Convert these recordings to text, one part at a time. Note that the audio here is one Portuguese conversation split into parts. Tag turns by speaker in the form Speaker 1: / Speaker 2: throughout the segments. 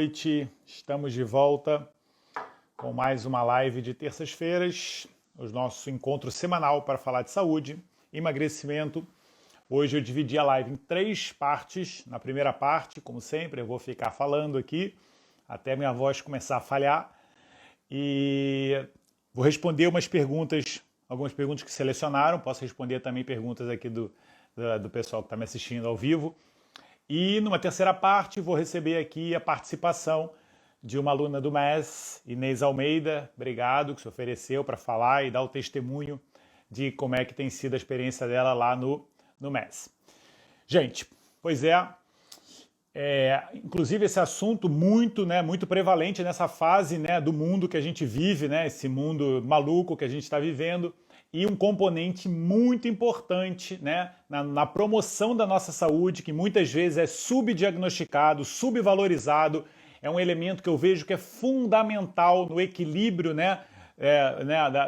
Speaker 1: noite. Estamos de volta com mais uma live de terças-feiras, o nosso encontro semanal para falar de saúde, emagrecimento. Hoje eu dividi a live em 3 partes. Na primeira parte, como sempre, eu vou ficar falando aqui até minha voz começar a falhar e vou responder algumas perguntas que selecionaram. Posso responder também perguntas aqui do pessoal que está me assistindo ao vivo. E numa terceira parte vou receber aqui a participação de uma aluna do MES, Inês Almeida. Obrigado, que se ofereceu para falar e dar o testemunho de como é que tem sido a experiência dela lá no MES. Gente, pois inclusive esse assunto muito prevalente nessa fase do mundo que a gente vive, esse mundo maluco que a gente está vivendo, e um componente muito importante na promoção da nossa saúde, que muitas vezes é subdiagnosticado, subvalorizado. É um elemento que eu vejo que é fundamental no equilíbrio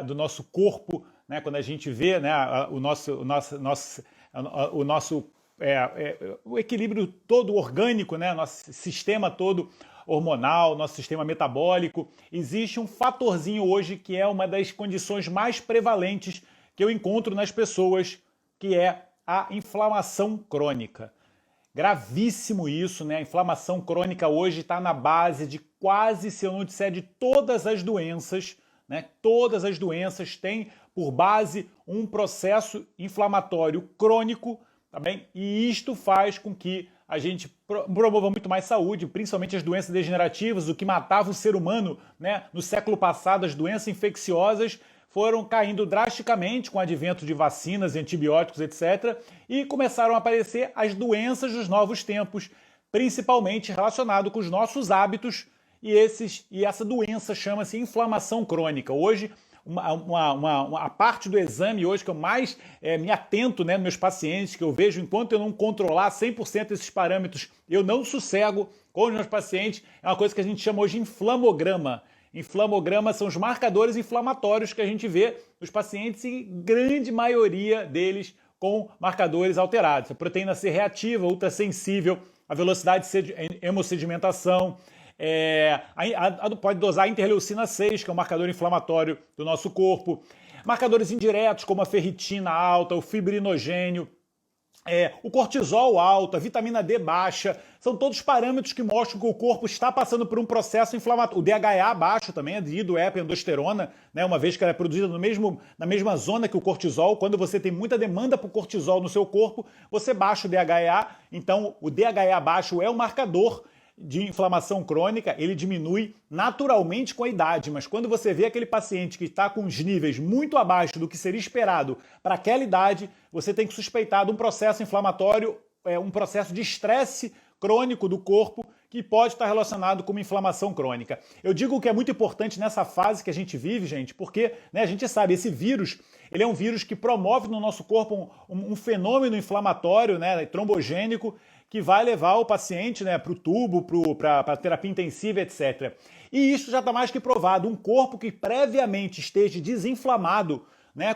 Speaker 1: do nosso corpo, quando a gente vê o equilíbrio todo orgânico, nosso sistema todo hormonal, nosso sistema metabólico. Existe um fatorzinho hoje que é uma das condições mais prevalentes que eu encontro nas pessoas, que é a inflamação crônica. Gravíssimo isso, A inflamação crônica hoje está na base de quase, se eu não disser, de todas as doenças, Todas as doenças têm por base um processo inflamatório crônico, tá bem? E isto faz com que a gente promova muito mais saúde, principalmente as doenças degenerativas, o que matava o ser humano, no século passado. As doenças infecciosas foram caindo drasticamente com o advento de vacinas, antibióticos, etc. E começaram a aparecer as doenças dos novos tempos, principalmente relacionado com os nossos hábitos, e essa doença chama-se inflamação crônica. Hoje, a parte do exame hoje que eu mais me atento nos meus pacientes, que eu vejo, enquanto eu não controlar 100% esses parâmetros, eu não sossego com os meus pacientes, é uma coisa que a gente chama hoje de inflamograma. Inflamograma são os marcadores inflamatórios que a gente vê nos pacientes, e grande maioria deles com marcadores alterados. A proteína C reativa, ultrassensível, a velocidade de hemossedimentação, pode dosar a interleucina 6, que é um marcador inflamatório do nosso corpo. Marcadores indiretos, como a ferritina alta, o fibrinogênio, o cortisol alto, a vitamina D baixa, são todos parâmetros que mostram que o corpo está passando por um processo inflamatório. O DHA baixo também é devido à epiandrosterona, uma vez que ela é produzida na mesma zona que o cortisol. Quando você tem muita demanda por cortisol no seu corpo, você baixa o DHA. Então, o DHA baixo é um marcador de inflamação crônica. Ele diminui naturalmente com a idade, mas quando você vê aquele paciente que está com os níveis muito abaixo do que seria esperado para aquela idade, você tem que suspeitar de um processo inflamatório, um processo de estresse crônico do corpo, que pode estar relacionado com uma inflamação crônica. Eu digo que é muito importante nessa fase que a gente vive, gente, porque a gente sabe, esse vírus, ele é um vírus que promove no nosso corpo um fenômeno inflamatório, trombogênico, que vai levar o paciente para o tubo, para a terapia intensiva, etc. E isso já está mais que provado. Um corpo que previamente esteja desinflamado,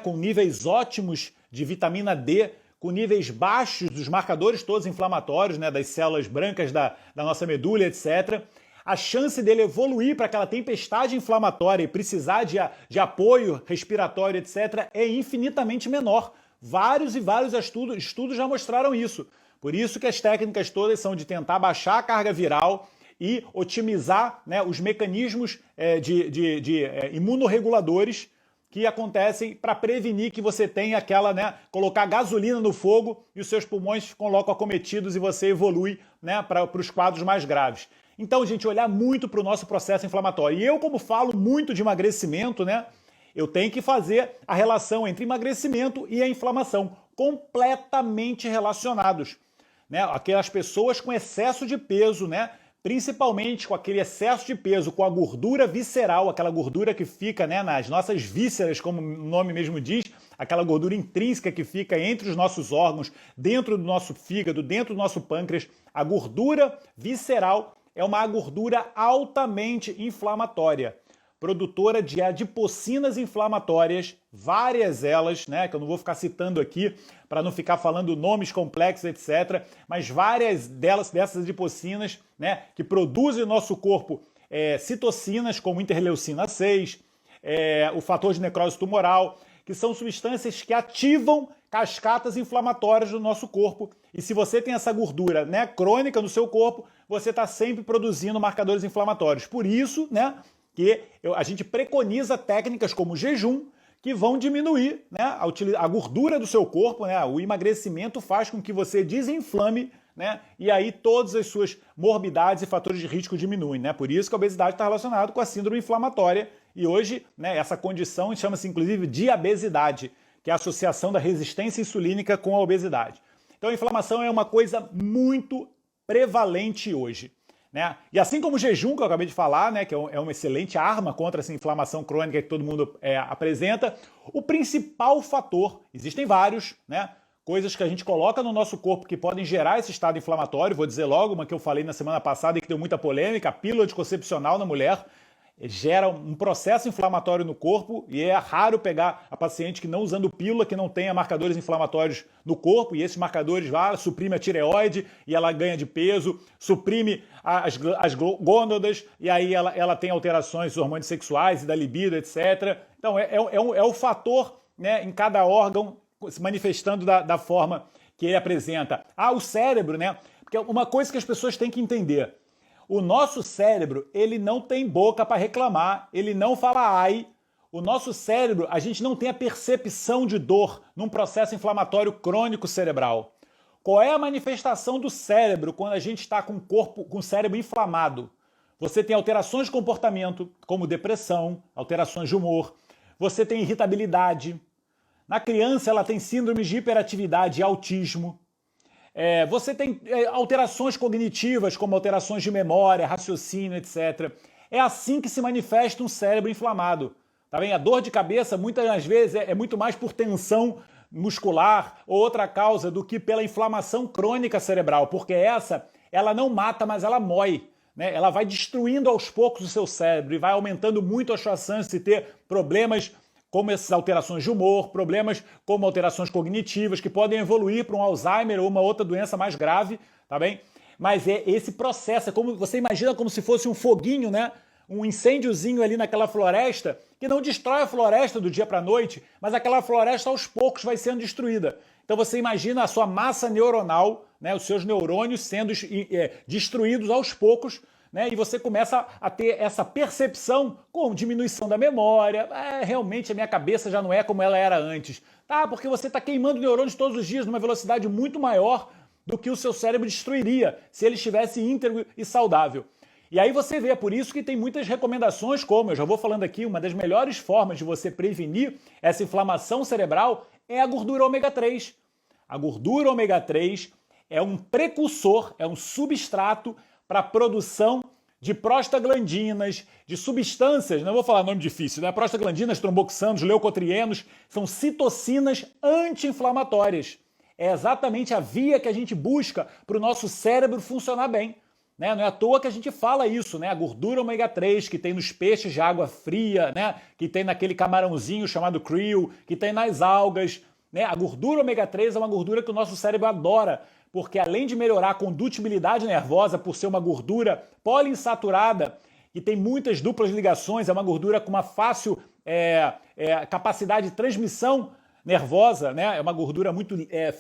Speaker 1: com níveis ótimos de vitamina D, com níveis baixos dos marcadores todos inflamatórios, das células brancas da nossa medula, etc., a chance dele evoluir para aquela tempestade inflamatória e precisar de apoio respiratório, etc., é infinitamente menor. Vários e vários estudos já mostraram isso. Por isso que as técnicas todas são de tentar baixar a carga viral e otimizar os mecanismos de imunorreguladores que acontecem para prevenir que você tenha colocar gasolina no fogo e os seus pulmões ficam logo acometidos e você evolui para os quadros mais graves. Então, gente, olhar muito para o nosso processo inflamatório. E eu, como falo muito de emagrecimento, eu tenho que fazer a relação entre emagrecimento e a inflamação, completamente relacionados. Aquelas pessoas com excesso de peso, principalmente com aquele excesso de peso, com a gordura visceral, aquela gordura que fica nas nossas vísceras, como o nome mesmo diz, aquela gordura intrínseca que fica entre os nossos órgãos, dentro do nosso fígado, dentro do nosso pâncreas. A gordura visceral é uma gordura altamente inflamatória. produtora de adipocinas inflamatórias, várias elas, né, que eu não vou ficar citando aqui para não ficar falando nomes complexos, etc., mas várias dessas adipocinas, né, que produzem no nosso corpo citocinas, como interleucina 6, o fator de necrose tumoral, que são substâncias que ativam cascatas inflamatórias do nosso corpo. E se você tem essa gordura, né, crônica no seu corpo, você está sempre produzindo marcadores inflamatórios. Por isso, né, que a gente preconiza técnicas como o jejum, que vão diminuir, né, a gordura do seu corpo, né, o emagrecimento faz com que você desinflame, né, e aí todas as suas morbidades e fatores de risco diminuem, né? Por isso que a obesidade está relacionada com a síndrome inflamatória. E hoje, né, essa condição chama-se inclusive diabesidade, que é a associação da resistência insulínica com a obesidade. Então a inflamação é uma coisa muito prevalente hoje, né? E assim como o jejum, que eu acabei de falar, né, que é uma excelente arma contra essa inflamação crônica que todo mundo apresenta, o principal fator, existem vários, né, coisas que a gente coloca no nosso corpo que podem gerar esse estado inflamatório. Vou dizer logo uma que eu falei na semana passada e que deu muita polêmica: a pílula anticoncepcional na mulher gera um processo inflamatório no corpo, e é raro pegar a paciente que não usando pílula, que não tenha marcadores inflamatórios no corpo, e esses marcadores suprime a tireoide e ela ganha de peso, suprime as gônadas, e aí ela tem alterações dos hormônios sexuais e da libido, etc. Então é o fator, né, em cada órgão se manifestando da forma que ele apresenta. O cérebro, né? Porque uma coisa que as pessoas têm que entender: o nosso cérebro, ele não tem boca para reclamar, ele não fala ai. O nosso cérebro, a gente não tem a percepção de dor num processo inflamatório crônico cerebral. Qual é a manifestação do cérebro quando a gente está com o cérebro inflamado? Você tem alterações de comportamento, como depressão, alterações de humor, você tem irritabilidade. Na criança, ela tem síndromes de hiperatividade e autismo. Você tem alterações cognitivas, como alterações de memória, raciocínio, etc. É assim que se manifesta um cérebro inflamado. Tá bem? A dor de cabeça, muitas das vezes, é muito mais por tensão muscular ou outra causa do que pela inflamação crônica cerebral, porque ela não mata, mas ela mói, né? Ela vai destruindo aos poucos o seu cérebro e vai aumentando muito a sua chance de ter problemas como essas alterações de humor, problemas como alterações cognitivas, que podem evoluir para um Alzheimer ou uma outra doença mais grave, tá bem? Mas esse processo, como você imagina, como se fosse um foguinho, né? Um incêndiozinho ali naquela floresta, que não destrói a floresta do dia para a noite, mas aquela floresta aos poucos vai sendo destruída. Então você imagina a sua massa neuronal, né? Os seus neurônios sendo destruídos aos poucos, né? E você começa a ter essa percepção com diminuição da memória. Realmente a minha cabeça já não é como ela era antes. Porque você está queimando neurônios todos os dias numa velocidade muito maior do que o seu cérebro destruiria se ele estivesse íntegro e saudável. E aí você vê, por isso que tem muitas recomendações, como eu já vou falando aqui, uma das melhores formas de você prevenir essa inflamação cerebral é a gordura ômega 3. A gordura ômega 3 é um precursor, é um substrato para a produção de prostaglandinas, de substâncias, não vou falar nome difícil, né? Prostaglandinas, tromboxanos, leucotrienos, são citocinas anti-inflamatórias. É exatamente a via que a gente busca para o nosso cérebro funcionar bem, né? Não é à toa que a gente fala isso, né? A gordura ômega 3 que tem nos peixes de água fria, né? Que tem naquele camarãozinho chamado krill, que tem nas algas, né? A gordura ômega 3 é uma gordura que o nosso cérebro adora, porque além de melhorar a condutibilidade nervosa por ser uma gordura poliinsaturada e tem muitas duplas ligações, é uma gordura com uma fácil capacidade de transmissão nervosa, né? É uma gordura muito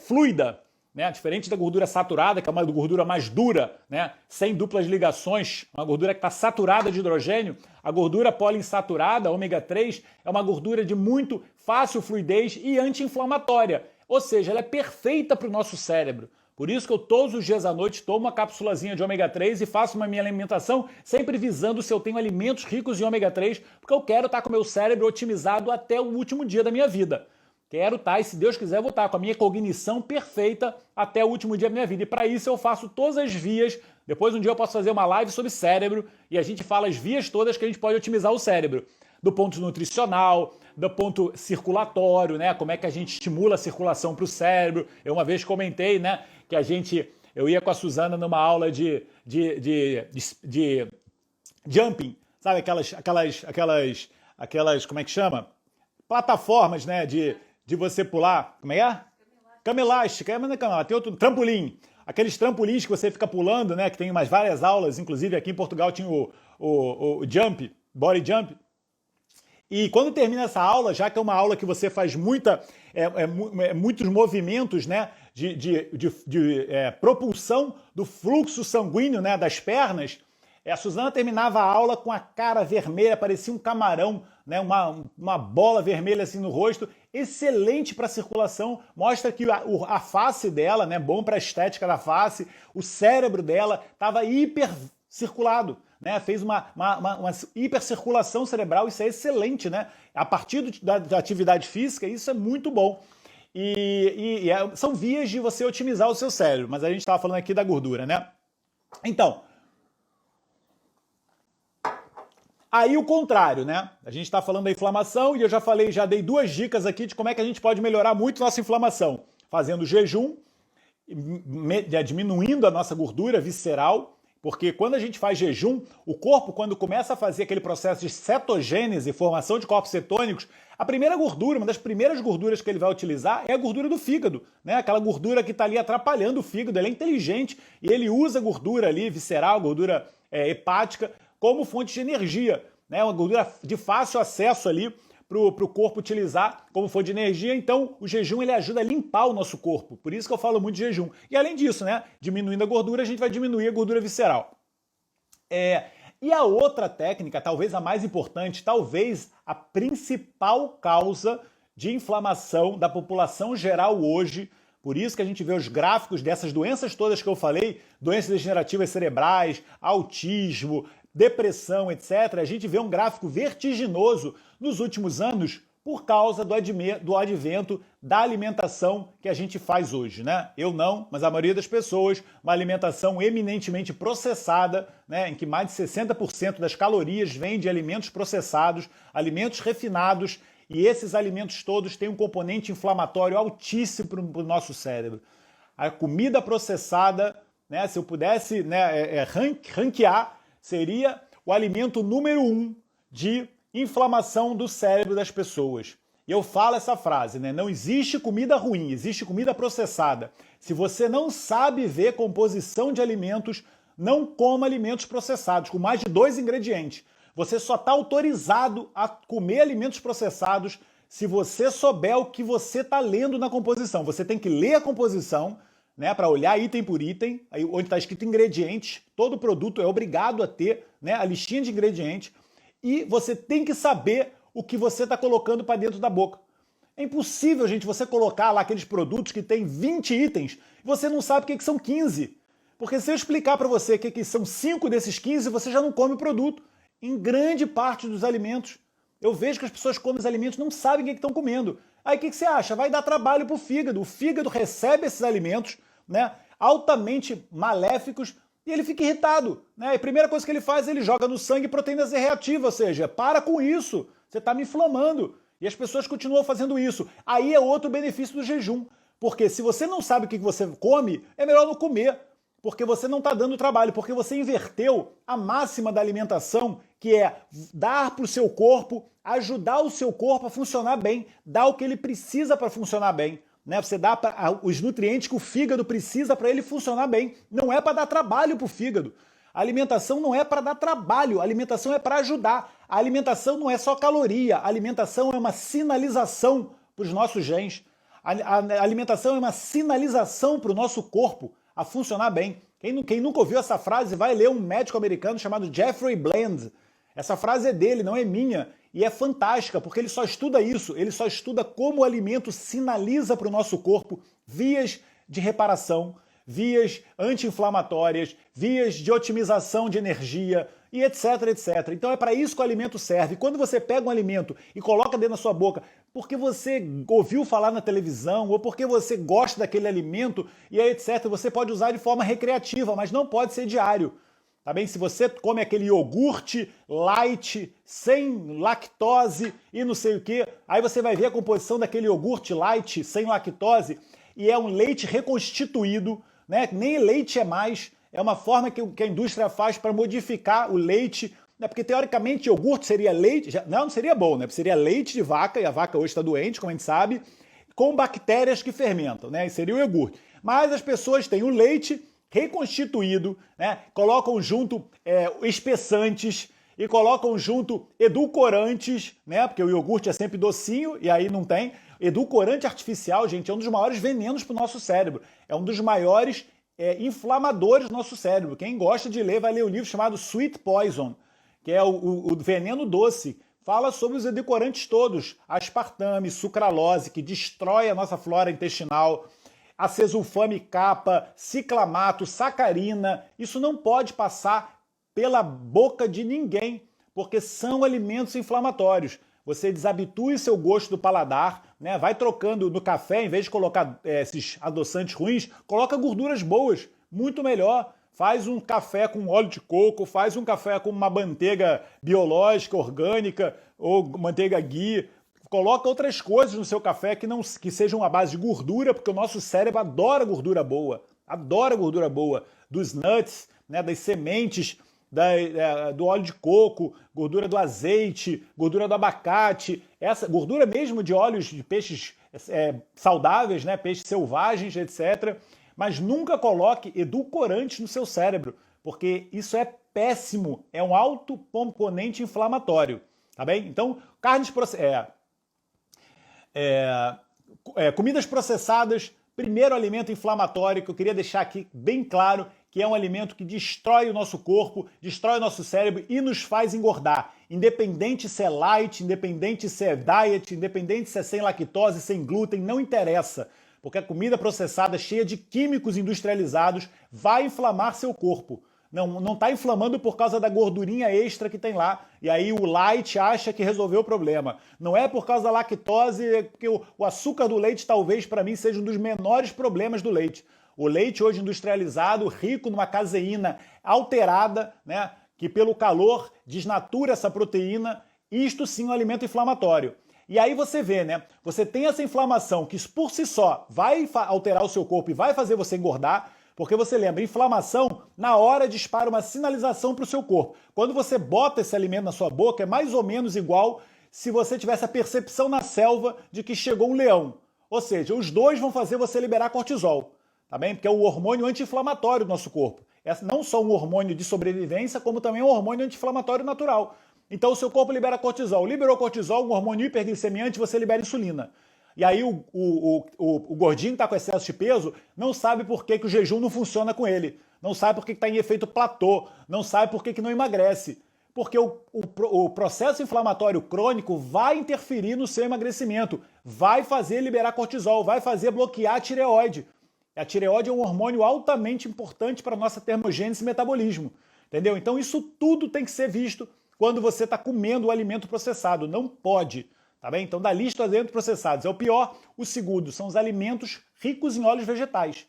Speaker 1: fluida, né? Diferente da gordura saturada, que é uma gordura mais dura, né? Sem duplas ligações, uma gordura que está saturada de hidrogênio. A gordura poliinsaturada, ômega 3, é uma gordura de muito fácil fluidez e anti-inflamatória, ou seja, ela é perfeita para o nosso cérebro. Por isso que eu todos os dias à noite tomo uma capsulazinha de ômega 3 e faço uma minha alimentação sempre visando se eu tenho alimentos ricos em ômega 3, porque eu quero estar com o meu cérebro otimizado até o último dia da minha vida. Quero estar, e se Deus quiser, eu vou estar com a minha cognição perfeita até o último dia da minha vida. E para isso eu faço todas as vias. Depois um dia eu posso fazer uma live sobre cérebro e a gente fala as vias todas que a gente pode otimizar o cérebro. Do ponto nutricional, do ponto circulatório, né? Como é que a gente estimula a circulação para o cérebro. Eu uma vez comentei, né, que eu ia com a Suzana numa aula de jumping, sabe, aquelas, como é que chama? Plataformas, né, de você pular, como é? Cama elástica, mas não é cama, tem outro, trampolim. Aqueles trampolins que você fica pulando, né, que tem umas várias aulas, inclusive aqui em Portugal tinha o jump, body jump. E quando termina essa aula, já que é uma aula que você faz muitos movimentos, né, de propulsão do fluxo sanguíneo, né, das pernas, a Suzana terminava a aula com a cara vermelha, parecia um camarão, né, uma bola vermelha assim no rosto, excelente para circulação, mostra que a face dela, né, bom para a estética da face, o cérebro dela estava hiper circulado, né, fez uma hipercirculação cerebral, isso é excelente, né, a partir da atividade física, isso é muito bom. São vias de você otimizar o seu cérebro, mas a gente estava falando aqui da gordura, né? Então, aí o contrário, né? A gente está falando da inflamação e eu já dei 2 dicas aqui de como é que a gente pode melhorar muito nossa inflamação. Fazendo jejum, diminuindo a nossa gordura visceral, porque quando a gente faz jejum, o corpo, quando começa a fazer aquele processo de cetogênese, formação de corpos cetônicos, a primeira gordura, uma das primeiras gorduras que ele vai utilizar é a gordura do fígado, né? Aquela gordura que está ali atrapalhando o fígado, ele é inteligente e ele usa a gordura ali, visceral, gordura hepática, como fonte de energia, né? Uma gordura de fácil acesso ali para o corpo utilizar como fonte de energia. Então, o jejum ele ajuda a limpar o nosso corpo. Por isso que eu falo muito de jejum. E além disso, né, diminuindo a gordura, a gente vai diminuir a gordura visceral. E a outra técnica, talvez a mais importante, talvez a principal causa de inflamação da população geral hoje, por isso que a gente vê os gráficos dessas doenças todas que eu falei, doenças degenerativas cerebrais, autismo, depressão, etc., a gente vê um gráfico vertiginoso nos últimos anos por causa do advento da alimentação que a gente faz hoje, né? Eu não, mas a maioria das pessoas, uma alimentação eminentemente processada, né, em que mais de 60% das calorias vêm de alimentos processados, alimentos refinados, e esses alimentos todos têm um componente inflamatório altíssimo para o nosso cérebro. A comida processada, né, se eu pudesse, né, ranquear, seria o alimento número 1 de inflamação do cérebro das pessoas. E eu falo essa frase, né? Não existe comida ruim, existe comida processada. Se você não sabe ver composição de alimentos, não coma alimentos processados com mais de 2 ingredientes. Você só está autorizado a comer alimentos processados se você souber o que você está lendo na composição. Você tem que ler a composição, né, para olhar item por item, aí onde está escrito ingredientes, todo produto é obrigado a ter, né, a listinha de ingredientes, e você tem que saber o que você está colocando para dentro da boca. É impossível, gente, você colocar lá aqueles produtos que tem 20 itens e você não sabe o que são 15. Porque se eu explicar para você o que são 5 desses 15, você já não come o produto. Em grande parte dos alimentos, eu vejo que as pessoas comem os alimentos e não sabem o que estão comendo. Aí o que você acha? Vai dar trabalho para o fígado. O fígado recebe esses alimentos, né, altamente maléficos e ele fica irritado, né? E a primeira coisa que ele faz, ele joga no sangue proteína Z reativa, ou seja, para com isso, você está me inflamando. E as pessoas continuam fazendo isso. Aí é outro benefício do jejum, porque se você não sabe o que você come, é melhor não comer, porque você não está dando trabalho, porque você inverteu a máxima da alimentação, que é dar para o seu corpo, ajudar o seu corpo a funcionar bem, dar o que ele precisa para funcionar bem. Né? Você dá os nutrientes que o fígado precisa para ele funcionar bem. Não é para dar trabalho para o fígado. A alimentação não é para dar trabalho, a alimentação é para ajudar. A alimentação não é só caloria, a alimentação é uma sinalização para os nossos genes. A alimentação é uma sinalização para o nosso corpo a funcionar bem. Quem nunca ouviu essa frase vai ler um médico americano chamado Jeffrey Bland. Essa frase é dele, não é minha. E é fantástica, porque ele só estuda isso, ele só estuda como o alimento sinaliza para o nosso corpo vias de reparação, vias anti-inflamatórias, vias de otimização de energia e etc, etc. Então é para isso que o alimento serve. Quando você pega um alimento e coloca dentro da sua boca porque você ouviu falar na televisão ou porque você gosta daquele alimento e etc, você pode usar de forma recreativa, mas não pode ser diário. Tá bem? Se você come aquele iogurte light, sem lactose e não sei o que, aí você vai ver a composição daquele iogurte light, sem lactose, e é um leite reconstituído, né? Nem leite é mais, é uma forma que a indústria faz para modificar o leite, né? Porque teoricamente iogurte seria leite, não seria bom, né? Seria leite de vaca, e a vaca hoje está doente, como a gente sabe, com bactérias que fermentam, né? E seria o iogurte. Mas as pessoas têm o leite reconstituído, né? Colocam junto espessantes e colocam junto edulcorantes, né? Porque o iogurte é sempre docinho e aí não tem. Edulcorante artificial, gente, é um dos maiores venenos para o nosso cérebro. É um dos maiores inflamadores do nosso cérebro. Quem gosta de ler vai ler o livro chamado Sweet Poison, que é o veneno doce. Fala sobre os edulcorantes todos, aspartame, sucralose, que destrói a nossa flora intestinal, acesulfame capa, ciclamato, sacarina. Isso não pode passar pela boca de ninguém, porque são alimentos inflamatórios. Você desabitua o seu gosto do paladar, né? Vai trocando no café, em vez de colocar esses adoçantes ruins, coloca gorduras boas, muito melhor. Faz um café com óleo de coco, faz um café com uma manteiga biológica, orgânica, ou manteiga ghee. Coloca outras coisas no seu café que sejam à base de gordura, porque o nosso cérebro adora gordura boa. Adora gordura boa. Dos nuts, né, das sementes, do óleo de coco, gordura do azeite, gordura do abacate, essa gordura mesmo de óleos de peixes saudáveis, né, peixes selvagens, etc. Mas nunca coloque edulcorantes no seu cérebro, porque isso é péssimo, é um alto componente inflamatório, tá bem? Então, comidas processadas, primeiro alimento inflamatório que eu queria deixar aqui bem claro, que é um alimento que destrói o nosso corpo, destrói o nosso cérebro e nos faz engordar. Independente se é light, independente se é diet, independente se é sem lactose, sem glúten, não interessa. Porque a comida processada, cheia de químicos industrializados, vai inflamar seu corpo. Não está inflamando por causa da gordurinha extra que tem lá. E aí o light acha que resolveu o problema. Não é por causa da lactose, porque o açúcar do leite talvez para mim seja um dos menores problemas do leite. O leite hoje industrializado, rico numa caseína alterada, né, que pelo calor desnatura essa proteína, isto sim é um alimento inflamatório. E aí você vê, né? Você tem essa inflamação que por si só vai alterar o seu corpo e vai fazer você engordar, porque você lembra, inflamação na hora dispara uma sinalização para o seu corpo. Quando você bota esse alimento na sua boca, é mais ou menos igual se você tivesse a percepção na selva de que chegou um leão. Ou seja, os dois vão fazer você liberar cortisol, tá bem? Porque é o hormônio anti-inflamatório do nosso corpo. É não só um hormônio de sobrevivência, como também um hormônio anti-inflamatório natural. Então o seu corpo libera cortisol. Liberou cortisol, um hormônio hiperglicemiante, você libera insulina. E aí o gordinho que está com excesso de peso não sabe por que o jejum não funciona com ele. Não sabe por que está em efeito platô. Não sabe por que não emagrece. Porque o processo inflamatório crônico vai interferir no seu emagrecimento. Vai fazer liberar cortisol, vai fazer bloquear a tireoide. A tireoide é um hormônio altamente importante para a nossa termogênese e metabolismo. Entendeu? Então isso tudo tem que ser visto quando você está comendo o alimento processado. Não pode. Tá bem? Então, da lista dos alimentos processados é o pior. O segundo são os alimentos ricos em óleos vegetais.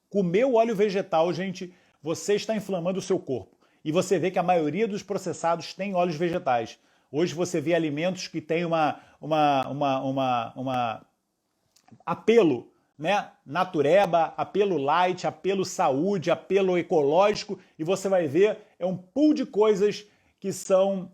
Speaker 1: Comer o óleo vegetal, gente, você está inflamando o seu corpo. E você vê que a maioria dos processados tem óleos vegetais. Hoje você vê alimentos que têm apelo, né? Natureba, apelo light, apelo saúde, apelo ecológico. E você vai ver, é um pool de coisas que são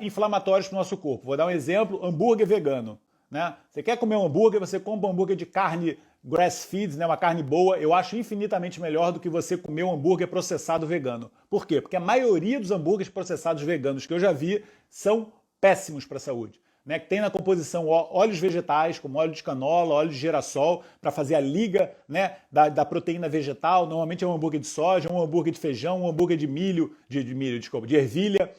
Speaker 1: inflamatórios para o nosso corpo. Vou dar um exemplo, hambúrguer vegano. Né? Você quer comer um hambúrguer, você compra um hambúrguer de carne grass-fed, né? Uma carne boa, eu acho infinitamente melhor do que você comer um hambúrguer processado vegano. Por quê? Porque a maioria dos hambúrgueres processados veganos que eu já vi são péssimos para a saúde. Né? Que tem na composição óleos vegetais, como óleo de canola, óleo de girassol, para fazer a liga, né, da proteína vegetal. Normalmente é um hambúrguer de soja, um hambúrguer de feijão, um hambúrguer de de ervilha.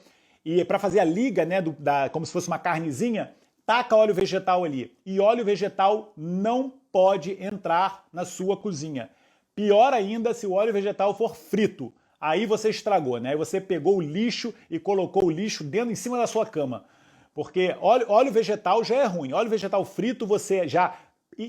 Speaker 1: E para fazer a liga, né, como se fosse uma carnezinha, taca óleo vegetal ali. E óleo vegetal não pode entrar na sua cozinha. Pior ainda se o óleo vegetal for frito. Aí você estragou, né? Aí você pegou o lixo e colocou o lixo em cima da sua cama. Porque óleo vegetal já é ruim. Óleo vegetal frito você já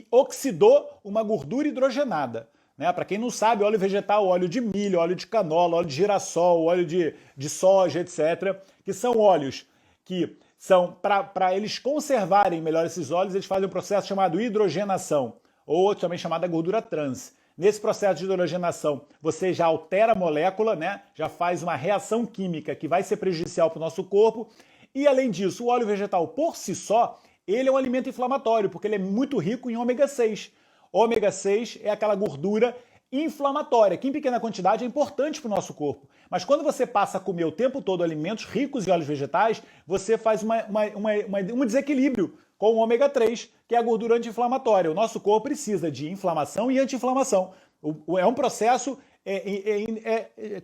Speaker 1: oxidou uma gordura hidrogenada. Né? Para quem não sabe, óleo vegetal, óleo de milho, óleo de canola, óleo de girassol, óleo de soja, etc., que são óleos que são, para eles conservarem melhor esses óleos, eles fazem um processo chamado hidrogenação, ou também chamada gordura trans. Nesse processo de hidrogenação, você já altera a molécula, né? Já faz uma reação química que vai ser prejudicial para o nosso corpo. E, além disso, o óleo vegetal, por si só, ele é um alimento inflamatório, porque ele é muito rico em ômega 6. Ômega 6 é aquela gordura inflamatória, que em pequena quantidade é importante para o nosso corpo. Mas quando você passa a comer o tempo todo alimentos ricos em óleos vegetais, você faz um desequilíbrio com o ômega 3, que é a gordura anti-inflamatória. O nosso corpo precisa de inflamação e anti-inflamação. É um processo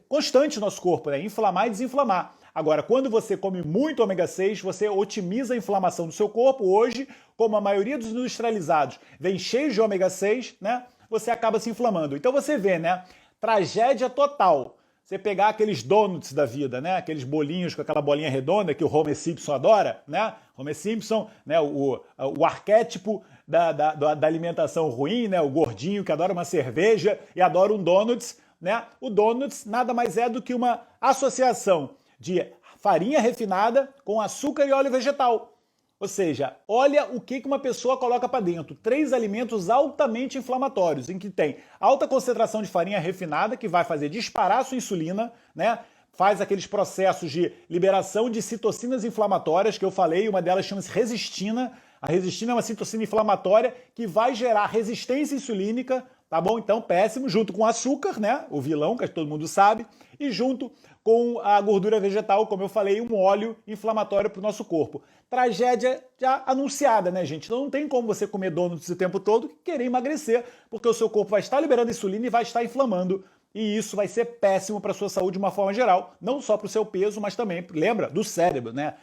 Speaker 1: constante no nosso corpo, né? Inflamar e desinflamar. Agora, quando você come muito ômega 6, você otimiza a inflamação do seu corpo. Hoje, como a maioria dos industrializados vem cheio de ômega 6, né? Você acaba se inflamando. Então você vê, né? Tragédia total. Você pegar aqueles donuts da vida, né? Aqueles bolinhos com aquela bolinha redonda que o Homer Simpson adora, né? Homer Simpson, né? O arquétipo da alimentação ruim, né? O gordinho que adora uma cerveja e adora um donuts, né? O donuts nada mais é do que uma associação de farinha refinada com açúcar e óleo vegetal. Ou seja, olha o que uma pessoa coloca para dentro. 3 alimentos altamente inflamatórios, em que tem alta concentração de farinha refinada, que vai fazer disparar a sua insulina, né? Faz aqueles processos de liberação de citocinas inflamatórias, que eu falei, uma delas chama-se resistina. A resistina é uma citocina inflamatória que vai gerar resistência insulínica, tá bom? Então, péssimo, junto com o açúcar, né? O vilão, que todo mundo sabe, e junto com a gordura vegetal, como eu falei, um óleo inflamatório para o nosso corpo. Tragédia já anunciada, né, gente? Então não tem como você comer donuts o tempo todo e querer emagrecer, porque o seu corpo vai estar liberando insulina e vai estar inflamando. E isso vai ser péssimo para a sua saúde de uma forma geral, não só para o seu peso, mas também, lembra, do cérebro, né?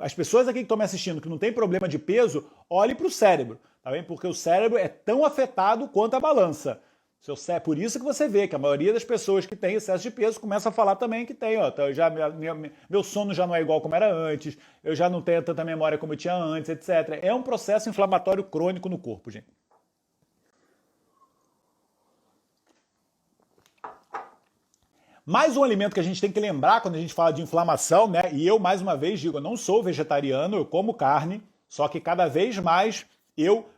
Speaker 1: As pessoas aqui que estão me assistindo que não tem problema de peso, olhe para o cérebro, tá bem? Porque o cérebro é tão afetado quanto a balança. Por isso que você vê que a maioria das pessoas que tem excesso de peso começa a falar também que tem, ó, então meu sono já não é igual como era antes, eu já não tenho tanta memória como eu tinha antes, etc. É um processo inflamatório crônico no corpo, gente. Mais um alimento que a gente tem que lembrar quando a gente fala de inflamação, né? E eu, mais uma vez, digo, eu não sou vegetariano, eu como carne, só que cada vez mais eu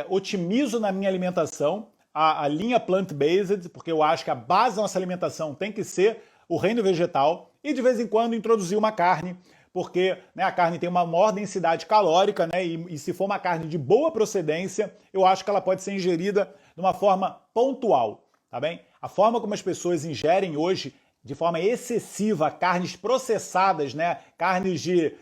Speaker 1: otimizo na minha alimentação a linha plant-based, porque eu acho que a base da nossa alimentação tem que ser o reino vegetal, e de vez em quando introduzir uma carne, porque, né, a carne tem uma maior densidade calórica, né, e se for uma carne de boa procedência, eu acho que ela pode ser ingerida de uma forma pontual, tá bem? A forma como as pessoas ingerem hoje, de forma excessiva, carnes processadas, né, carnes de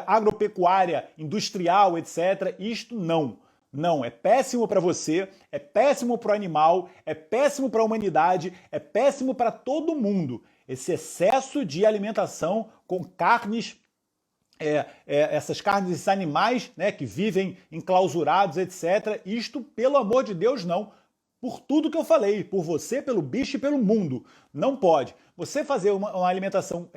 Speaker 1: agropecuária, industrial, etc., isto não. Não, é péssimo para você, é péssimo para o animal, é péssimo para a humanidade, é péssimo para todo mundo. Esse excesso de alimentação com carnes, essas carnes, esses animais, né, que vivem enclausurados, etc. Isto, pelo amor de Deus, não. Por tudo que eu falei, por você, pelo bicho e pelo mundo. Não pode. Você fazer uma alimentação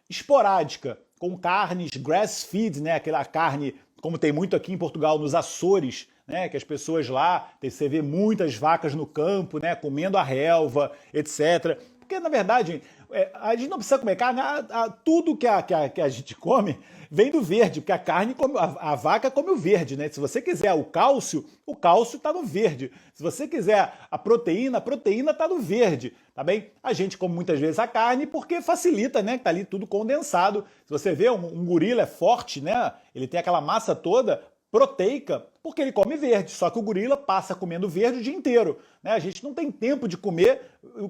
Speaker 1: esporádica com carnes grass-feed, né, aquela carne, como tem muito aqui em Portugal, nos Açores, né, que as pessoas lá, você vê muitas vacas no campo, né, comendo a relva, etc. Porque, na verdade, a gente não precisa comer carne, tudo que a gente come vem do verde, porque a carne, a vaca come o verde, né? Se você quiser o cálcio está no verde. Se você quiser a proteína está no verde, tá bem? A gente come muitas vezes a carne porque facilita, né? Que tá ali tudo condensado. Se você vê, um gorila é forte, né? Ele tem aquela massa toda proteica, porque ele come verde, só que o gorila passa comendo verde o dia inteiro, né? A gente não tem tempo de comer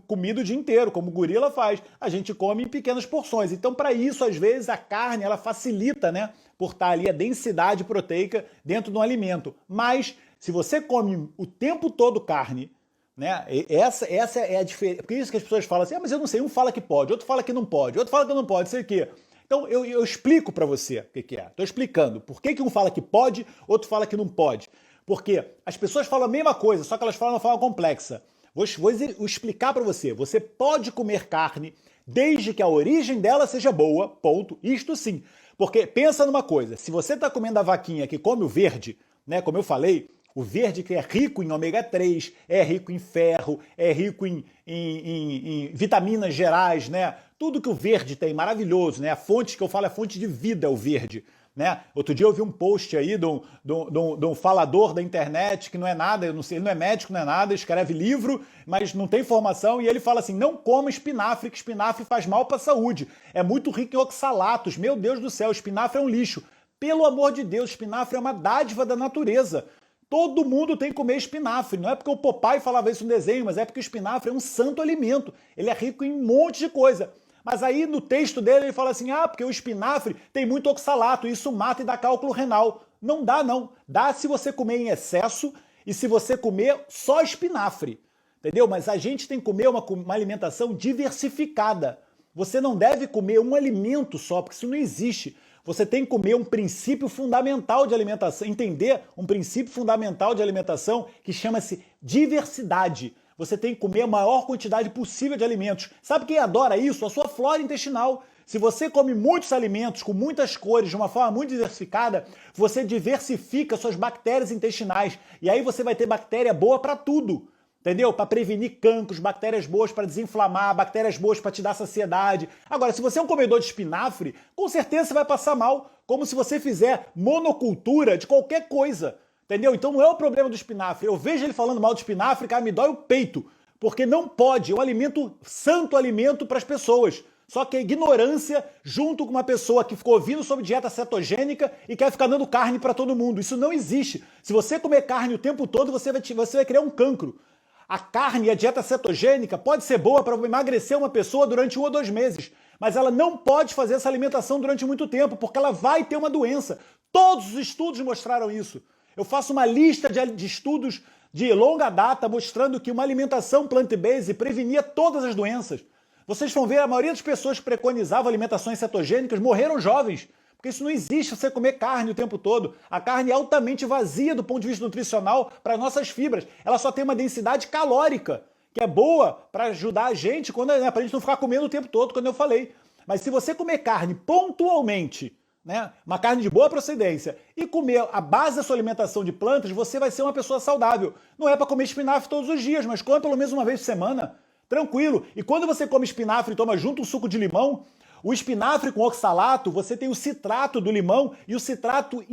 Speaker 1: comida o dia inteiro, como o gorila faz. A gente come em pequenas porções. Então, para isso, às vezes, a carne, ela facilita, né? Por estar ali a densidade proteica dentro do alimento. Mas, se você come o tempo todo carne, né? Essa é a diferença. Por isso que as pessoas falam assim, mas eu não sei, um fala que pode, outro fala que não pode, outro fala que não pode, sei o quê. Então, eu explico para você o que é. Estou explicando por que um fala que pode, outro fala que não pode. Porque as pessoas falam a mesma coisa, só que elas falam de uma forma complexa. Vou explicar para você. Você pode comer carne desde que a origem dela seja boa, ponto. Isto sim. Porque pensa numa coisa, se você está comendo a vaquinha que come o verde, né, como eu falei, o verde que é rico em ômega 3, é rico em ferro, é rico em vitaminas gerais, né? Tudo que o verde tem, maravilhoso, né? A fonte que eu falo é a fonte de vida, é o verde, né? Outro dia eu vi um post aí de um falador da internet que não é nada, eu não sei, ele não é médico, não é nada, escreve livro, mas não tem formação, e ele fala assim, não coma espinafre, que espinafre faz mal para a saúde, é muito rico em oxalatos, meu Deus do céu, espinafre é um lixo. Pelo amor de Deus, espinafre é uma dádiva da natureza. Todo mundo tem que comer espinafre. Não é porque o Popeye falava isso no desenho, mas é porque o espinafre é um santo alimento. Ele é rico em um monte de coisa. Mas aí no texto dele ele fala assim, porque o espinafre tem muito oxalato, isso mata e dá cálculo renal. Não dá não. Dá se você comer em excesso e se você comer só espinafre. Entendeu? Mas a gente tem que comer uma alimentação diversificada. Você não deve comer um alimento só, porque isso não existe. Você tem que comer um princípio fundamental de alimentação, entender um princípio fundamental de alimentação que chama-se diversidade. Você tem que comer a maior quantidade possível de alimentos. Sabe quem adora isso? A sua flora intestinal. Se você come muitos alimentos com muitas cores, de uma forma muito diversificada, você diversifica suas bactérias intestinais. E aí você vai ter bactéria boa para tudo. Entendeu? Para prevenir cancros, bactérias boas para desinflamar, bactérias boas para te dar saciedade. Agora, se você é um comedor de espinafre, com certeza você vai passar mal, como se você fizer monocultura de qualquer coisa. Entendeu? Então não é o problema do espinafre. Eu vejo ele falando mal do espinafre, cara, me dói o peito. Porque não pode, é um alimento, santo alimento para as pessoas. Só que a ignorância, junto com uma pessoa que ficou ouvindo sobre dieta cetogênica e quer ficar dando carne para todo mundo. Isso não existe. Se você comer carne o tempo todo, você vai criar um cancro. A carne e a dieta cetogênica pode ser boa para emagrecer uma pessoa durante 1 ou 2 meses, mas ela não pode fazer essa alimentação durante muito tempo, porque ela vai ter uma doença. Todos os estudos mostraram isso. Eu faço uma lista de estudos de longa data mostrando que uma alimentação plant-based prevenia todas as doenças. Vocês vão ver, a maioria das pessoas que preconizavam alimentações cetogênicas morreram jovens. Porque isso não existe, você comer carne o tempo todo. A carne é altamente vazia do ponto de vista nutricional para nossas fibras. Ela só tem uma densidade calórica, que é boa para ajudar a gente, para a gente não ficar comendo o tempo todo, quando eu falei. Mas se você comer carne pontualmente, né, uma carne de boa procedência, e comer a base da sua alimentação de plantas, você vai ser uma pessoa saudável. Não é para comer espinafre todos os dias, mas come pelo menos uma vez por semana. Tranquilo. E quando você come espinafre e toma junto um suco de limão, o espinafre com oxalato, você tem o citrato do limão e o citrato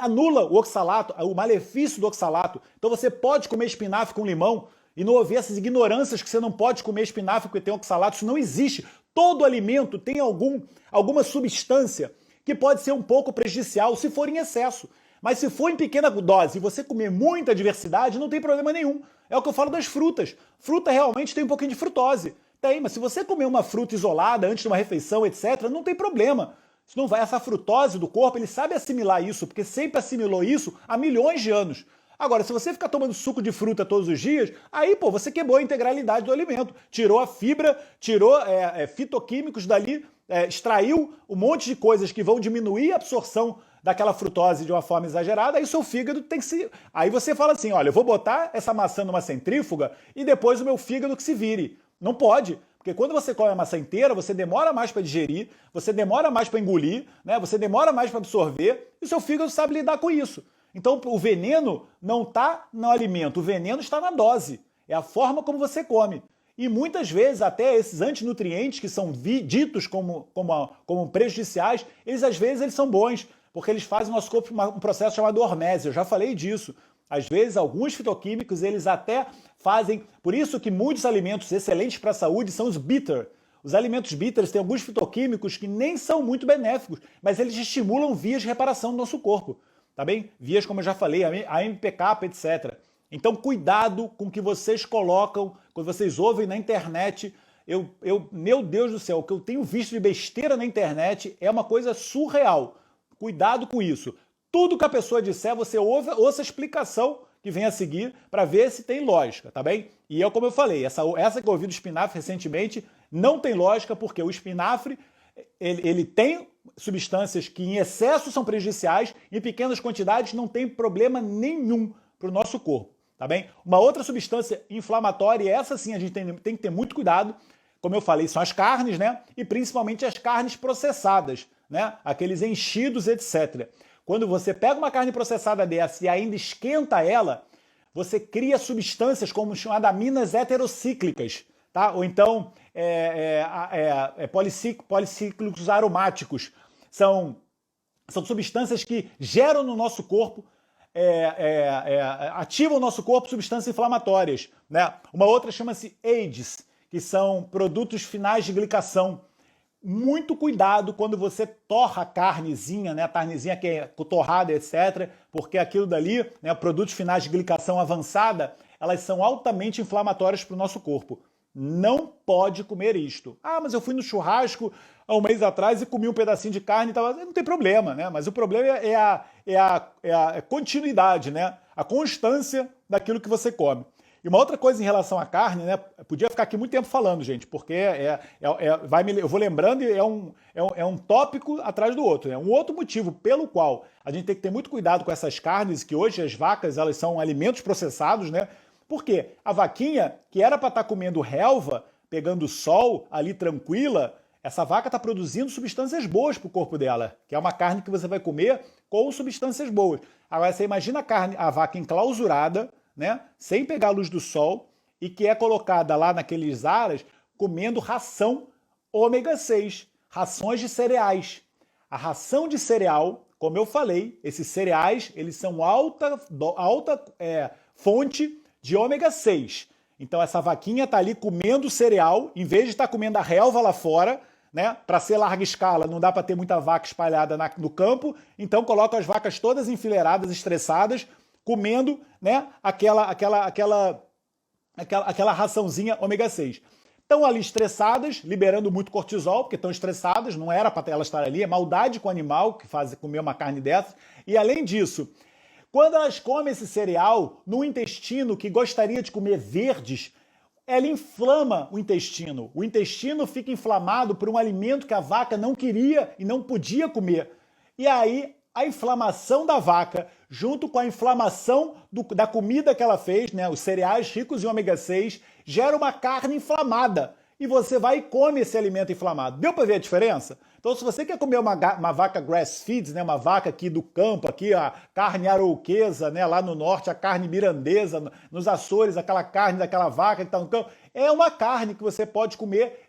Speaker 1: anula o oxalato, o malefício do oxalato. Então você pode comer espinafre com limão e não haver essas ignorâncias que você não pode comer espinafre porque tem oxalato. Isso não existe. Todo alimento tem alguma substância que pode ser um pouco prejudicial se for em excesso. Mas se for em pequena dose e você comer muita diversidade, não tem problema nenhum. É o que eu falo das frutas. Fruta realmente tem um pouquinho de frutose. Tem, mas se você comer uma fruta isolada antes de uma refeição, etc., não tem problema. Isso não vai, essa frutose do corpo, ele sabe assimilar isso, porque sempre assimilou isso há milhões de anos. Agora, se você ficar tomando suco de fruta todos os dias, aí, você quebrou a integralidade do alimento. Tirou a fibra, tirou fitoquímicos dali, extraiu um monte de coisas que vão diminuir a absorção daquela frutose de uma forma exagerada, aí o seu fígado tem que se... Aí você fala assim, olha, eu vou botar essa maçã numa centrífuga e depois o meu fígado que se vire. Não pode, porque quando você come a maçã inteira, você demora mais para digerir, você demora mais para engolir, né? Você demora mais para absorver, e o seu fígado sabe lidar com isso. Então o veneno não está no alimento, o veneno está na dose. É a forma como você come. E muitas vezes até esses antinutrientes que são ditos como prejudiciais, às vezes eles são bons, porque eles fazem no nosso corpo um processo chamado hormese. Eu já falei disso. Às vezes, alguns fitoquímicos, eles até fazem... Por isso que muitos alimentos excelentes para a saúde são os bitter. Os alimentos bitters têm alguns fitoquímicos que nem são muito benéficos, mas eles estimulam vias de reparação do nosso corpo. Tá bem? Vias, como eu já falei, a AMPK, etc. Então, cuidado com o que vocês colocam, quando vocês ouvem na internet. Meu Deus do céu, o que eu tenho visto de besteira na internet é uma coisa surreal. Cuidado com isso. Tudo que a pessoa disser, você ouça a explicação que vem a seguir para ver se tem lógica, tá bem? E como eu falei, essa que eu ouvi do espinafre recentemente não tem lógica, porque o espinafre ele tem substâncias que em excesso são prejudiciais, em pequenas quantidades não tem problema nenhum para o nosso corpo, tá bem? Uma outra substância inflamatória, e essa sim a gente tem que ter muito cuidado, como eu falei, são as carnes, né? E principalmente as carnes processadas, né? Aqueles enchidos, etc. Quando você pega uma carne processada dessa e ainda esquenta ela, você cria substâncias como chamadas aminas heterocíclicas, tá? Ou então policíclicos aromáticos. São São substâncias que geram no nosso corpo, ativam o nosso corpo substâncias inflamatórias, né? Uma outra chama-se AIDS, que são produtos finais de glicação. Muito cuidado quando você torra a carnezinha, né? A carnezinha que é torrada, etc., porque aquilo dali, né, produtos finais de glicação avançada, elas são altamente inflamatórias para o nosso corpo. Não pode comer isto. Ah, mas eu fui no churrasco há um mês atrás e comi um pedacinho de carne e tal. Não tem problema, né? Mas o problema é a continuidade, né? A constância daquilo que você come. E uma outra coisa em relação à carne, né? Podia ficar aqui muito tempo falando, gente, porque eu vou lembrando e é um tópico atrás do outro. Né? Um outro motivo pelo qual a gente tem que ter muito cuidado com essas carnes, que hoje as vacas elas são alimentos processados, né? Porque a vaquinha, que era para estar comendo relva, pegando sol ali tranquila, essa vaca está produzindo substâncias boas para o corpo dela, que é uma carne que você vai comer com substâncias boas. Agora você imagina a vaca enclausurada, né, sem pegar a luz do sol, e que é colocada lá naqueles aras comendo ração ômega 6, rações de cereais. A ração de cereal, como eu falei, esses cereais eles são alta fonte de ômega 6. Então essa vaquinha está ali comendo cereal, em vez de estar comendo a relva lá fora, né? Para ser larga escala, não dá para ter muita vaca espalhada no campo, então coloca as vacas todas enfileiradas, estressadas, comendo, né, aquela raçãozinha ômega 6. Estão ali estressadas, liberando muito cortisol, porque estão estressadas, não era para elas estar ali, é maldade com o animal que faz comer uma carne dessa. E além disso, quando elas comem esse cereal no intestino que gostaria de comer verdes, ela inflama o intestino. O intestino fica inflamado por um alimento que a vaca não queria e não podia comer. E aí a inflamação da vaca, junto com a inflamação da comida que ela fez, né, os cereais ricos em ômega 6, gera uma carne inflamada. E você vai e come esse alimento inflamado. Deu para ver a diferença? Então, se você quer comer uma vaca grass-fed, né, uma vaca aqui do campo, aqui a carne arouquesa, né, lá no norte, a carne mirandesa, nos Açores, aquela carne daquela vaca que está no campo, é uma carne que você pode comer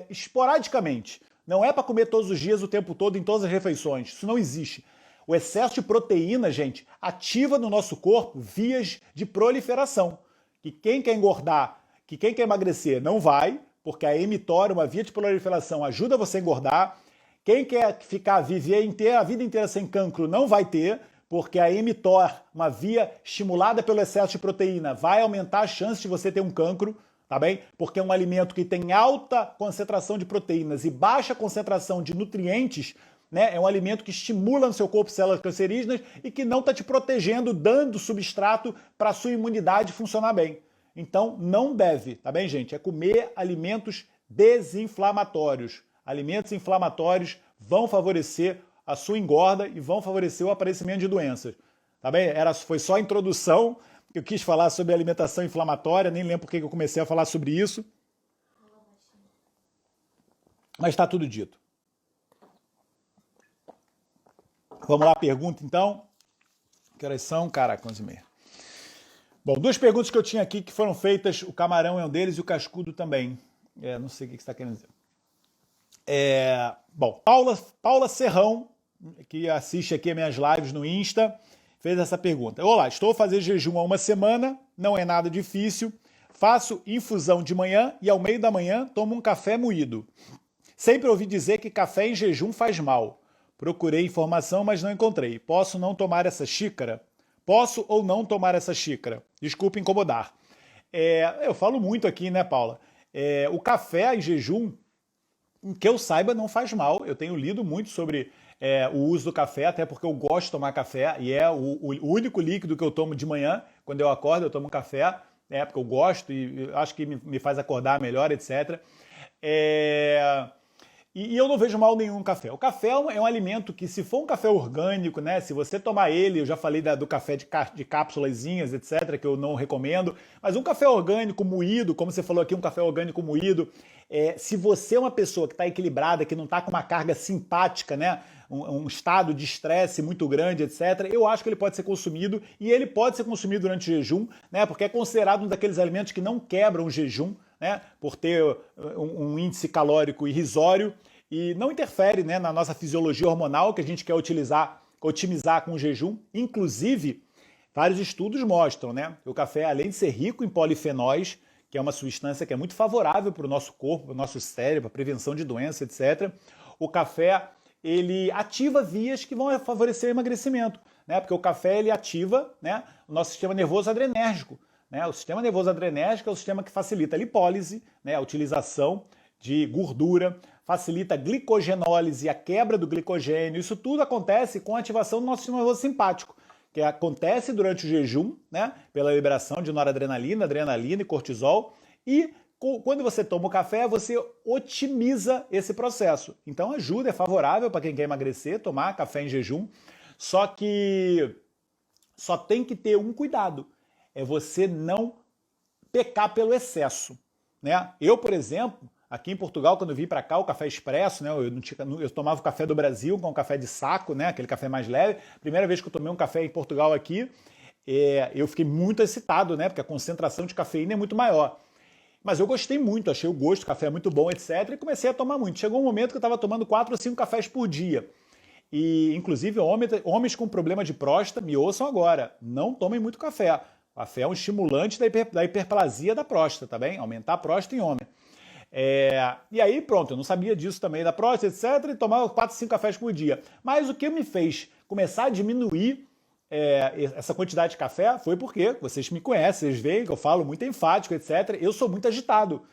Speaker 1: esporadicamente. Não é para comer todos os dias, o tempo todo, em todas as refeições. Isso não existe. O excesso de proteína, gente, ativa no nosso corpo vias de proliferação. Que quem quer engordar, que quem quer emagrecer não vai, porque a mTOR, uma via de proliferação, ajuda você a engordar. Quem quer viver a vida inteira sem cancro não vai ter, porque a mTOR, uma via estimulada pelo excesso de proteína, vai aumentar a chance de você ter um cancro. Tá bem? Porque é um alimento que tem alta concentração de proteínas e baixa concentração de nutrientes, né? É um alimento que estimula no seu corpo células cancerígenas e que não está te protegendo, dando substrato para a sua imunidade funcionar bem. Então, não deve, tá bem, gente? É comer alimentos desinflamatórios. Alimentos inflamatórios vão favorecer a sua engorda e vão favorecer o aparecimento de doenças. Tá bem? Foi só a introdução. Eu quis falar sobre alimentação inflamatória, nem lembro porque eu comecei a falar sobre isso. Mas está tudo dito. Vamos lá, pergunta então. Que horas são? Caraca, 11h30. Bom, duas perguntas que eu tinha aqui que foram feitas, o camarão é um deles e o cascudo também. Não sei o que você está querendo dizer. Bom, Paula Serrão, que assiste aqui as minhas lives no Insta, fez essa pergunta. Olá, estou a fazer jejum há uma semana, não é nada difícil. Faço infusão de manhã e ao meio da manhã tomo um café moído. Sempre ouvi dizer que café em jejum faz mal. Procurei informação, mas não encontrei. Posso não tomar essa xícara? Posso ou não tomar essa xícara? Desculpe incomodar. Eu falo muito aqui, né, Paula? O café em jejum, que eu saiba, não faz mal. Eu tenho lido muito sobre o uso do café, até porque eu gosto de tomar café e é o único líquido que eu tomo de manhã. Quando eu acordo, eu tomo café, porque eu gosto e acho que me faz acordar melhor, etc. E eu não vejo mal nenhum no café. O café é um alimento que, se for um café orgânico, né, se você tomar ele, eu já falei do café de cápsulazinhas, etc., que eu não recomendo, mas um café orgânico moído, como você falou aqui, um café orgânico moído, se você é uma pessoa que está equilibrada, que não está com uma carga simpática, né, um estado de estresse muito grande, etc., eu acho que ele pode ser consumido, e ele pode ser consumido durante o jejum, né, porque é considerado um daqueles alimentos que não quebram o jejum, né, por ter um índice calórico irrisório e não interfere, né, na nossa fisiologia hormonal que a gente quer otimizar com o jejum. Inclusive, vários estudos mostram, né, que o café, além de ser rico em polifenóis, que é uma substância que é muito favorável para o nosso corpo, para o nosso cérebro, para a prevenção de doença, etc. O café, ele ativa vias que vão favorecer o emagrecimento, né? Porque o café, ele ativa, né, o nosso sistema nervoso adrenérgico, né? O sistema nervoso adrenérgico é o sistema que facilita a lipólise, né, a utilização de gordura, facilita a glicogenólise, a quebra do glicogênio. Isso tudo acontece com a ativação do nosso sistema nervoso simpático, que acontece durante o jejum, né, pela liberação de noradrenalina, adrenalina e cortisol, e quando você toma o café, você otimiza esse processo. Então ajuda, é favorável para quem quer emagrecer, tomar café em jejum, só que só tem que ter um cuidado, é você não pecar pelo excesso, né? Eu, por exemplo, aqui em Portugal, quando eu vim para cá, o café expresso, né? Eu tomava o café do Brasil com o café de saco, né? Aquele café mais leve. Primeira vez que eu tomei um café em Portugal aqui, eu fiquei muito excitado, né? Porque a concentração de cafeína é muito maior. Mas eu gostei muito, achei o gosto do café muito bom, etc. E comecei a tomar muito. Chegou um momento que eu estava tomando 4 ou 5 cafés por dia. E, inclusive, homens com problema de próstata, me ouçam agora, não tomem muito café. O café é um estimulante da hiperplasia da próstata, tá bem? Aumentar a próstata em homem. E aí, pronto, eu não sabia disso também da próstata, etc. E tomava 4, 5 cafés por dia. Mas o que me fez começar a diminuir essa quantidade de café foi porque vocês me conhecem, vocês veem que eu falo muito enfático, etc. Eu sou muito agitado.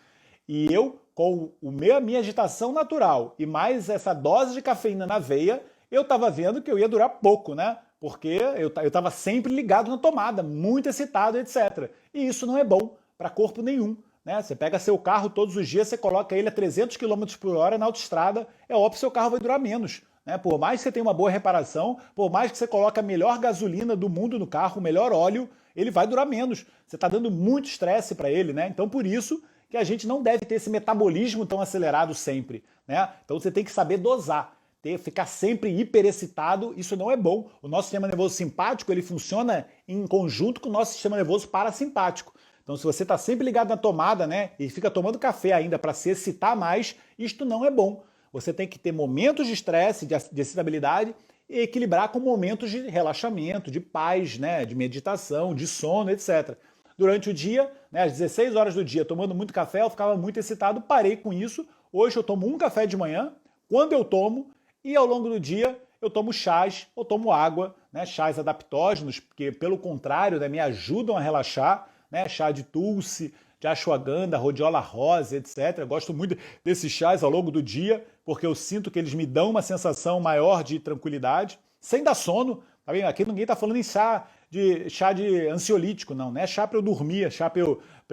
Speaker 1: E eu, com a minha agitação natural e mais essa dose de cafeína na veia, eu estava vendo que eu ia durar pouco, né? Porque eu estava sempre ligado na tomada, muito excitado, etc. E isso não é bom para corpo nenhum, né? Você pega seu carro todos os dias, você coloca ele a 300 km por hora na autoestrada, é óbvio que seu carro vai durar menos. Né? Por mais que você tenha uma boa reparação, por mais que você coloque a melhor gasolina do mundo no carro, o melhor óleo, ele vai durar menos. Você está dando muito estresse para ele, né? Então por isso que a gente não deve ter esse metabolismo tão acelerado sempre, né? Então você tem que saber dosar. Ficar sempre hiperexcitado, isso não é bom. O nosso sistema nervoso simpático, ele funciona em conjunto com o nosso sistema nervoso parasimpático. Então, se você está sempre ligado na tomada, né, e fica tomando café ainda para se excitar mais, isto não é bom. Você tem que ter momentos de estresse, de excitabilidade e equilibrar com momentos de relaxamento, de paz, né, de meditação, de sono, etc. Durante o dia, né, às 16 horas do dia, tomando muito café, eu ficava muito excitado, parei com isso. Hoje eu tomo um café de manhã, quando eu tomo, e ao longo do dia eu tomo chás ou tomo água, né, chás adaptógenos, que pelo contrário, né, me ajudam a relaxar, né, chá de tulsi, de ashwagandha, rhodiola rosa, etc. Eu gosto muito desses chás ao longo do dia, porque eu sinto que eles me dão uma sensação maior de tranquilidade, sem dar sono. Tá bem? Aqui ninguém está falando em chá de ansiolítico, não, né? Chá para eu dormir, chá para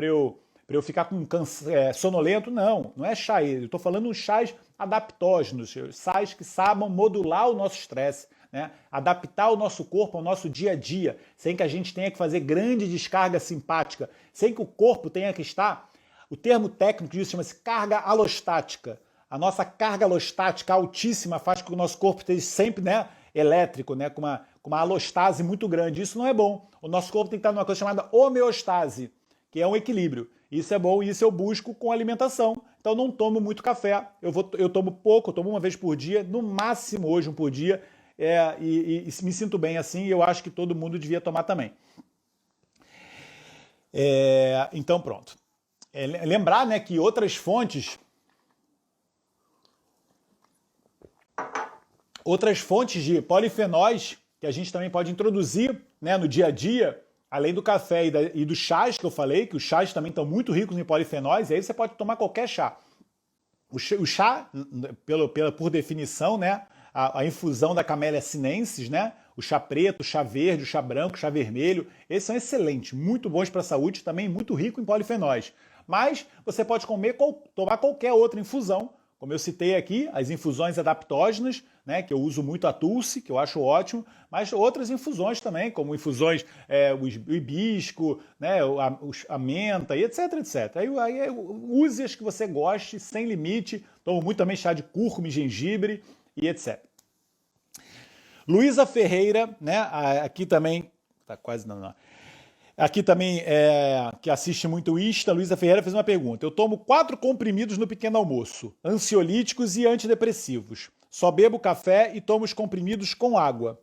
Speaker 1: eu ficar sonolento, não é chá. Eu estou falando chás adaptógenos, chás que sabem modular o nosso estresse, né? Adaptar o nosso corpo ao nosso dia a dia, sem que a gente tenha que fazer grande descarga simpática, sem que o corpo tenha que estar, o termo técnico disso chama-se carga alostática. A nossa carga alostática altíssima faz com que o nosso corpo esteja sempre, né, elétrico, né, com uma alostase muito grande. Isso não é bom. O nosso corpo tem que estar numa coisa chamada homeostase, que é um equilíbrio. Isso é bom e isso eu busco com alimentação. Então não tomo muito café, eu tomo pouco, eu tomo uma vez por dia, no máximo hoje um por dia, e me sinto bem assim, e eu acho que todo mundo devia tomar também. Então pronto. Lembrar, né, que outras fontes de polifenóis que a gente também pode introduzir, né, no dia a dia, além do café e dos chás que eu falei, que os chás também estão muito ricos em polifenóis, e aí você pode tomar qualquer chá. O chá, por definição, né, a infusão da Camellia sinensis, né, o chá preto, o chá verde, o chá branco, o chá vermelho, esses são excelentes, muito bons para a saúde, também muito rico em polifenóis. Mas você pode tomar qualquer outra infusão, como eu citei aqui, as infusões adaptógenas, né, que eu uso muito a Tulsi, que eu acho ótimo, mas outras infusões também, como infusões, o hibisco, né, a menta, e etc, etc. Aí use as que você goste, sem limite. Tomo muito também chá de cúrcuma e gengibre, e etc. Luísa Ferreira, né, aqui também, tá quase não. Aqui também, que assiste muito o Insta, Luísa Ferreira fez uma pergunta. Eu tomo 4 comprimidos no pequeno almoço, ansiolíticos e antidepressivos. Só bebo café e tomo os comprimidos com água.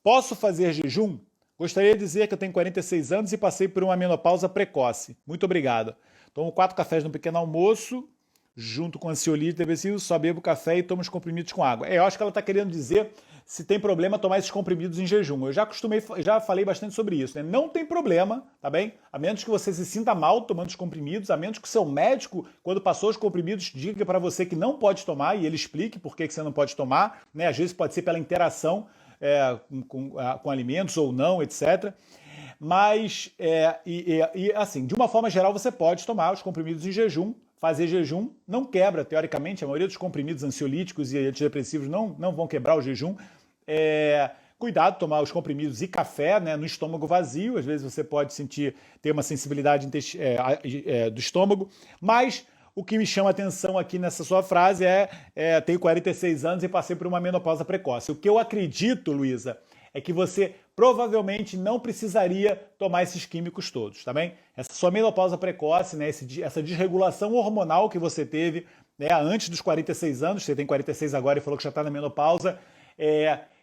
Speaker 1: Posso fazer jejum? Gostaria de dizer que eu tenho 46 anos e passei por uma menopausa precoce. Muito obrigado. Tomo 4 cafés no pequeno almoço, junto com ansiolítico e depressivo, só bebo café e tomo os comprimidos com água. Eu acho que ela está querendo dizer se tem problema tomar esses comprimidos em jejum. Eu já falei bastante sobre isso, né? Não tem problema, tá bem? A menos que você se sinta mal tomando os comprimidos, a menos que o seu médico, quando passou os comprimidos, diga para você que não pode tomar e ele explique por que você não pode tomar, né? Às vezes pode ser pela interação com alimentos ou não, etc. Mas, assim, de uma forma geral, você pode tomar os comprimidos em jejum. Fazer jejum não quebra, teoricamente, a maioria dos comprimidos ansiolíticos e antidepressivos não vão quebrar o jejum. Cuidado, tomar os comprimidos e café, né, no estômago vazio. Às vezes você pode ter uma sensibilidade do estômago, mas o que me chama a atenção aqui nessa sua frase tenho 46 anos e passei por uma menopausa precoce. O que eu acredito, Luísa, é que você provavelmente não precisaria tomar esses químicos todos, tá bem? Essa sua menopausa precoce, né, essa desregulação hormonal que você teve, né, antes dos 46 anos, você tem 46 agora e falou que já está na menopausa,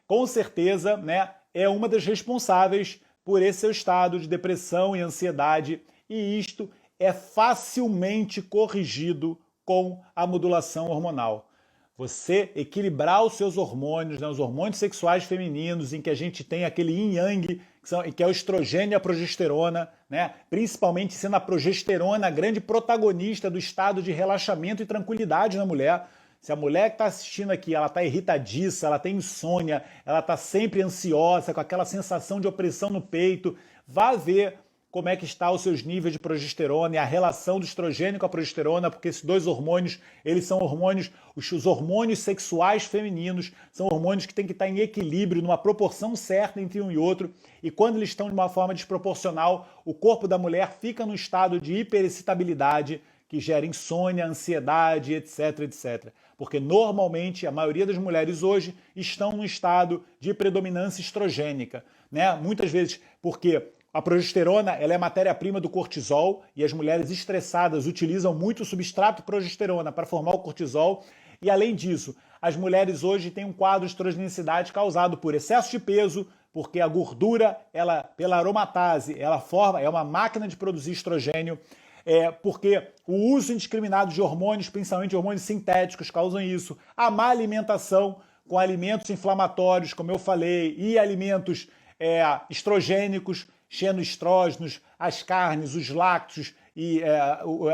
Speaker 1: com certeza, né, é uma das responsáveis por esse seu estado de depressão e ansiedade, e isto é facilmente corrigido com a modulação hormonal. Você equilibrar os seus hormônios, né, os hormônios sexuais femininos, em que a gente tem aquele yin-yang, que é o estrogênio e a progesterona, né, principalmente sendo a progesterona a grande protagonista do estado de relaxamento e tranquilidade na mulher. Se a mulher que está assistindo aqui, ela está irritadiça, ela tem insônia, ela está sempre ansiosa, com aquela sensação de opressão no peito, vá ver como é que está os seus níveis de progesterona e a relação do estrogênio com a progesterona, porque esses dois hormônios, eles são hormônios, os hormônios sexuais femininos, são hormônios que têm que estar em equilíbrio, numa proporção certa entre um e outro, e quando eles estão de uma forma desproporcional, o corpo da mulher fica no estado de hiperexcitabilidade, que gera insônia, ansiedade, etc, etc. Porque normalmente a maioria das mulheres hoje estão no estado de predominância estrogênica, né? Muitas vezes porque a progesterona, ela é matéria-prima do cortisol e as mulheres estressadas utilizam muito o substrato progesterona para formar o cortisol. E além disso, as mulheres hoje têm um quadro de estrogenicidade causado por excesso de peso, porque a gordura, ela, pela aromatase, ela é uma máquina de produzir estrogênio, porque o uso indiscriminado de hormônios, principalmente hormônios sintéticos, causam isso. A má alimentação com alimentos inflamatórios, como eu falei, e alimentos estrogênicos, xenoestrógenos, as carnes, os lácteos, e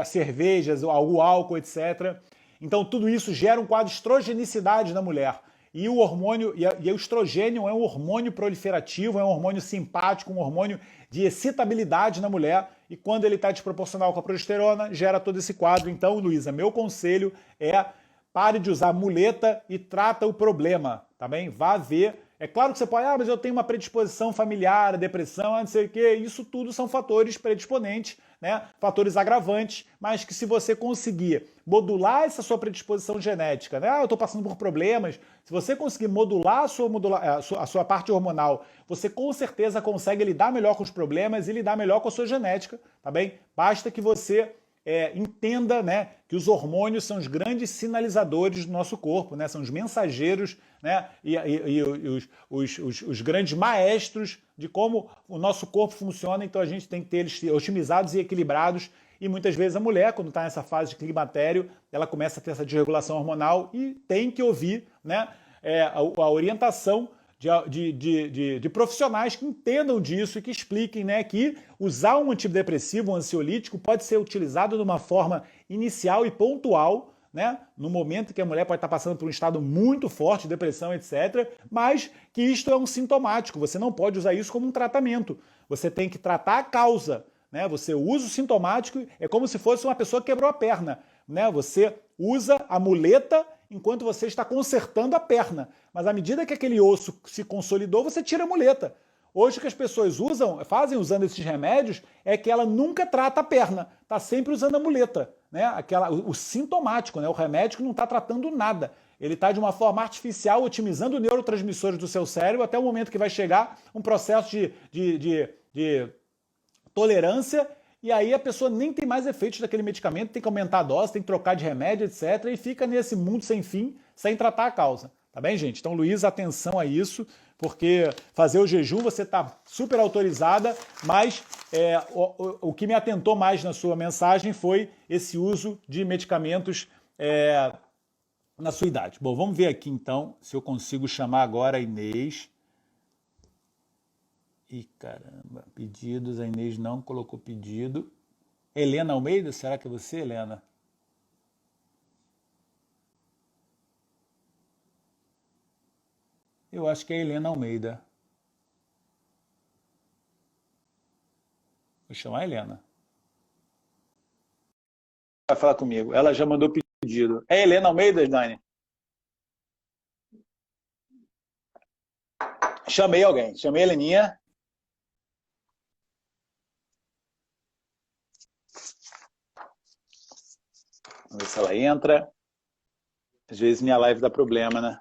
Speaker 1: as cervejas, o álcool, etc. Então tudo isso gera um quadro de estrogenicidade na mulher. E o hormônio, e o estrogênio é um hormônio proliferativo, é um hormônio simpático, um hormônio de excitabilidade na mulher, e quando ele está desproporcional com a progesterona, gera todo esse quadro. Então, Luísa, meu conselho é pare de usar muleta e trata o problema, tá bem? Vá ver. É claro que você pode, mas eu tenho uma predisposição familiar, depressão, não sei o quê. Isso tudo são fatores predisponentes, né? Fatores agravantes, mas que se você conseguir modular essa sua predisposição genética, né? Eu estou passando por problemas. Se você conseguir modular a sua parte hormonal, você com certeza consegue lidar melhor com os problemas e lidar melhor com a sua genética, tá bem? Basta que você entenda, né, que os hormônios são os grandes sinalizadores do nosso corpo, né, são os mensageiros, né, e os grandes maestros de como o nosso corpo funciona. Então a gente tem que ter eles otimizados e equilibrados, e muitas vezes a mulher, quando está nessa fase de climatério, ela começa a ter essa desregulação hormonal e tem que ouvir, né, a orientação de profissionais que entendam disso e que expliquem, né, que usar um antidepressivo, um ansiolítico, pode ser utilizado de uma forma inicial e pontual, né, no momento que a mulher pode estar passando por um estado muito forte, depressão, etc., mas que isto é um sintomático, você não pode usar isso como um tratamento, você tem que tratar a causa, né, você usa o sintomático, é como se fosse uma pessoa que quebrou a perna, né, você usa a muleta enquanto você está consertando a perna. Mas à medida que aquele osso se consolidou, você tira a muleta. Hoje o que as pessoas fazem usando esses remédios é que ela nunca trata a perna, está sempre usando a muleta, né? O sintomático, né? O remédio que não está tratando nada. Ele está de uma forma artificial otimizando neurotransmissores do seu cérebro até o momento que vai chegar um processo de tolerância, e aí a pessoa nem tem mais efeitos daquele medicamento, tem que aumentar a dose, tem que trocar de remédio, etc. E fica nesse mundo sem fim, sem tratar a causa. Tá bem, gente? Então, Luiz, atenção a isso, porque fazer o jejum você está super autorizada, mas o que me atentou mais na sua mensagem foi esse uso de medicamentos na sua idade. Bom, vamos ver aqui então se eu consigo chamar agora a Inês. Ih, caramba, pedidos, a Inês não colocou pedido. Helena Almeida, será que é você, Helena? Eu acho que é a Helena Almeida. Vou chamar a Helena. Vai falar comigo. Ela já mandou pedido. É a Helena Almeida, Dani? Chamei alguém. Chamei a Heleninha. Vamos ver se ela entra. Às vezes minha live dá problema, né?